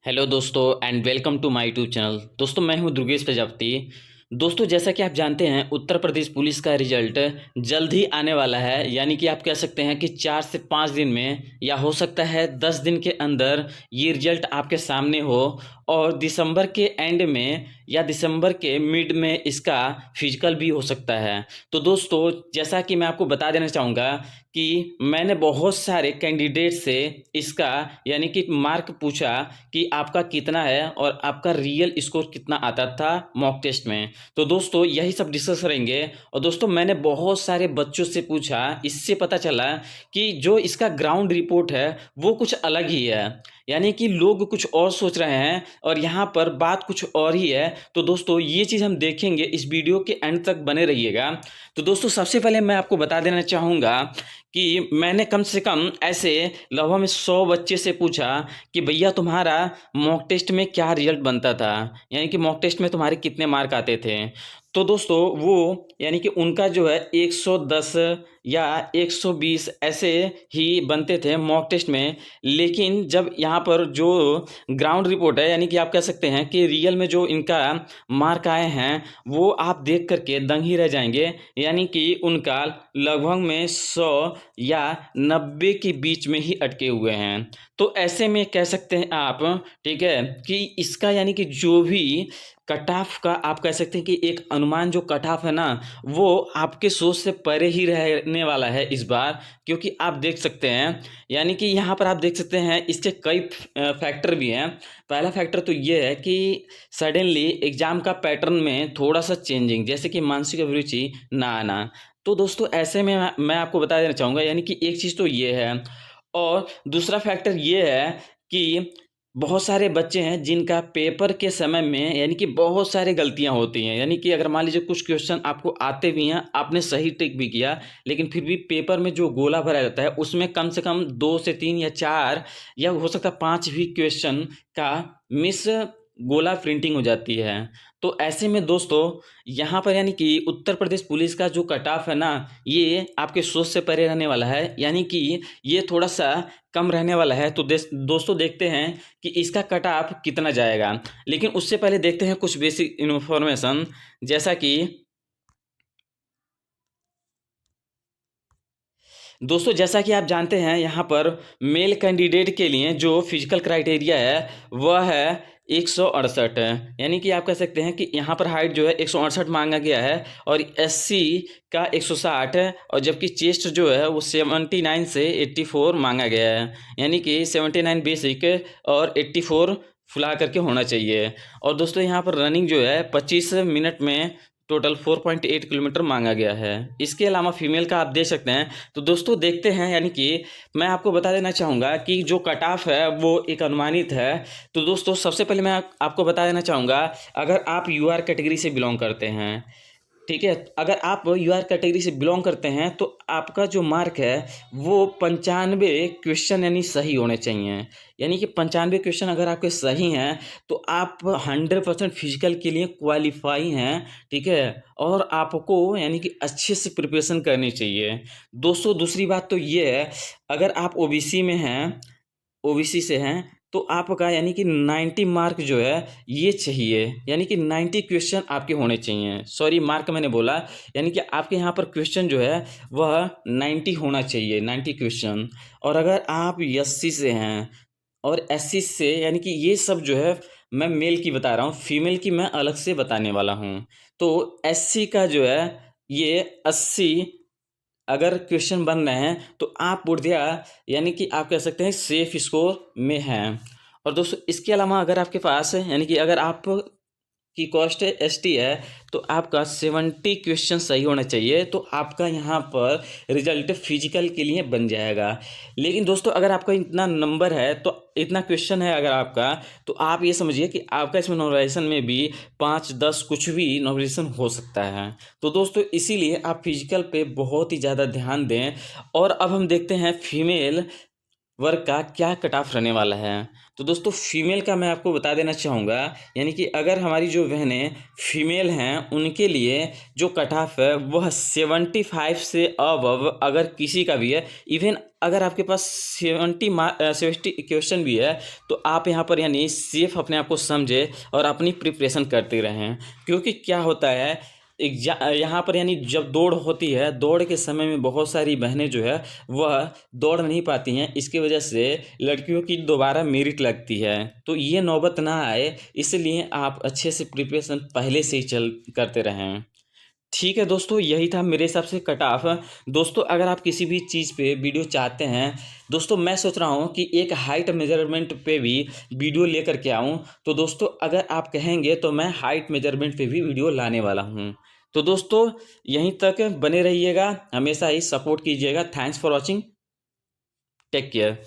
Hello दोस्तों and welcome to my YouTube channel. दोस्तों मैं हूं दुर्गेश प्रजापति। दोस्तों जैसा कि आप जानते हैं उत्तर प्रदेश पुलिस का रिजल्ट जल्द ही आने वाला है, यानी कि आप कह सकते हैं कि 4 से 5 दिन में या हो सकता है 10 दिन के अंदर ये रिजल्ट आपके सामने हो और दिसंबर के एंड में या दिसंबर के मिड में इसका फिजिकल भी हो सकता है। तो दोस्तों जैसा कि मैं आपको बता देना चाहूँगा कि मैंने बहुत सारे कैंडिडेट से इसका यानी कि मार्क पूछा कि आपका कितना है और आपका रियल स्कोर कितना आता था मॉक टेस्ट में। तो दोस्तों यही सब डिस्कस करेंगे। और दोस्तों मैंने बहुत सारे बच्चों से पूछा, इससे पता चला कि जो इसका ग्राउंड रिपोर्ट है वो कुछ अलग ही है, यानी कि लोग कुछ और सोच रहे हैं और यहाँ पर बात कुछ और ही है। तो दोस्तों ये चीज़ हम देखेंगे, इस वीडियो के एंड तक बने रहिएगा। तो दोस्तों सबसे पहले मैं आपको बता देना चाहूँगा कि मैंने कम से कम ऐसे लगभग 100 बच्चे से पूछा कि भैया तुम्हारा मॉक टेस्ट में क्या रिजल्ट बनता था, यानी कि मॉक टेस्ट में तुम्हारे कितने मार्क आते थे। तो दोस्तों वो यानी कि उनका जो है 110 या 120 ऐसे ही बनते थे मॉक टेस्ट में। लेकिन जब यहाँ पर जो ग्राउंड रिपोर्ट है, यानी कि आप कह सकते हैं कि रियल में जो इनका मार्क आए हैं वो आप देख करके दंग ही रह जाएंगे। यानी कि उनका लगभग में 100 या 90 के बीच में ही अटके हुए हैं। तो ऐसे में कह सकते हैं आप, ठीक है, कि इसका यानी कि जो भी कट ऑफ का आप कह सकते हैं कि एक अनुमान जो कट ऑफ है ना, वो आपके सोच से परे ही रहने वाला है इस बार। क्योंकि आप देख सकते हैं, यानी कि यहाँ पर आप देख सकते हैं इसके कई फैक्टर भी हैं। पहला फैक्टर तो ये है कि सडनली एग्जाम का पैटर्न में थोड़ा सा चेंजिंग, जैसे कि मानसिक अभिरुचि ना आना। तो दोस्तों ऐसे में मैं आपको बता देना चाहूँगा, यानी कि एक चीज़ तो ये है। और दूसरा फैक्टर ये है कि बहुत सारे बच्चे हैं जिनका पेपर के समय में यानी कि बहुत सारी गलतियां होती हैं। यानी कि अगर मान लीजिए कुछ क्वेश्चन आपको आते भी हैं, आपने सही टिक भी किया, लेकिन फिर भी पेपर में जो गोला भरा जाता है उसमें कम से कम 2 से 3 या 4 या हो सकता है 5 भी क्वेश्चन का मिस गोला प्रिंटिंग हो जाती है। तो ऐसे में दोस्तों यहाँ पर यानी कि उत्तर प्रदेश पुलिस का जो कट ऑफ है ना, ये आपके सोच से परे रहने वाला है, यानी कि ये थोड़ा सा कम रहने वाला है। तो दोस्तों देखते हैं कि इसका कट ऑफ कितना जाएगा। लेकिन उससे पहले देखते हैं कुछ बेसिक इन्फॉर्मेशन, जैसा कि दोस्तों जैसा कि आप जानते हैं यहाँ पर मेल कैंडिडेट के लिए जो फिजिकल क्राइटेरिया है वह है 168 है। यानी कि आप कह सकते हैं कि यहाँ पर हाइट जो है 168 मांगा गया है और एससी का 160 है, और जबकि चेस्ट जो है वो 79 से 84 मांगा गया है। यानी कि 79 बेसिक और 84 फुला करके होना चाहिए। और दोस्तों यहाँ पर रनिंग जो है 25 मिनट में टोटल 4.8 किलोमीटर मांगा गया है। इसके अलावा फीमेल का आप देख सकते हैं। तो दोस्तों देखते हैं, यानी कि मैं आपको बता देना चाहूँगा कि जो कट ऑफ है वो एक अनुमानित है। तो दोस्तों सबसे पहले मैं आपको बता देना चाहूँगा, अगर आप यूआर कैटेगरी से बिलोंग करते हैं, ठीक है, अगर आप यूआर कैटेगरी से बिलोंग करते हैं तो आपका जो मार्क है वो 95 क्वेश्चन यानी सही होने चाहिए। यानी कि 95 क्वेश्चन अगर आपके सही हैं तो आप 100% फिजिकल के लिए क्वालिफाई हैं, ठीक है। और आपको यानी कि अच्छे से प्रिपरेशन करनी चाहिए। दोस्तों दूसरी बात तो ये है, अगर आप ओबीसी में हैं, ओबीसी से हैं, तो आपका यानी कि 90 मार्क जो है ये चाहिए। यानी कि 90 क्वेश्चन आपके होने चाहिए, सॉरी मार्क मैंने बोला, यानी कि आपके यहाँ पर क्वेश्चन जो है वह 90 होना चाहिए, 90 क्वेश्चन। और अगर आप एससी से हैं और एससी से, यानी कि ये सब जो है मैं मेल की बता रहा हूँ, फीमेल की मैं अलग से बताने वाला हूँ। तो एससी का जो है ये 80 अगर क्वेश्चन बन रहे हैं तो आप बोधिया यानी कि आप कह सकते हैं सेफ स्कोर में हैं। और दोस्तों इसके अलावा अगर आपके पास यानी कि अगर आप की कॉस्ट एसटी है तो आपका 70 क्वेश्चन सही होना चाहिए, तो आपका यहाँ पर रिजल्ट फिजिकल के लिए बन जाएगा। लेकिन दोस्तों अगर आपका इतना नंबर है, तो इतना क्वेश्चन है अगर आपका, तो आप ये समझिए कि आपका इसमें नॉर्मलाइजेशन में भी 5-10 कुछ भी नॉर्मलाइजेशन हो सकता है। तो दोस्तों इसीलिए आप फिजिकल पे बहुत ही ज़्यादा ध्यान दें। और अब हम देखते हैं फीमेल वर्ग का क्या कट ऑफ रहने वाला है। तो दोस्तों फीमेल का मैं आपको बता देना चाहूँगा, यानी कि अगर हमारी जो बहनें फीमेल हैं उनके लिए जो कट ऑफ है वह 75 से अबव अगर किसी का भी है, इवन अगर आपके पास 70 क्वेश्चन भी है तो आप यहाँ पर यानी सेफ अपने आप को समझे और अपनी प्रिपरेशन करते रहें। क्योंकि क्या होता है यहाँ पर यानी जब दौड़ होती है, दौड़ के समय में बहुत सारी बहनें जो है वह दौड़ नहीं पाती हैं, इसकी वजह से लड़कियों की दोबारा मेरिट लगती है। तो ये नौबत ना आए इसलिए आप अच्छे से प्रिपरेशन पहले से ही चल करते रहें। ठीक है दोस्तों, यही था मेरे हिसाब से कट ऑफ। दोस्तों अगर आप किसी भी चीज़ पे वीडियो चाहते हैं, दोस्तों मैं सोच रहा हूँ कि एक हाइट मेजरमेंट पे भी वीडियो लेकर के आऊँ। तो दोस्तों अगर आप कहेंगे तो मैं हाइट मेजरमेंट पे भी वीडियो लाने वाला हूँ। तो दोस्तों यहीं तक बने रहिएगा, हमेशा ही सपोर्ट कीजिएगा। Thanks for watching, take care.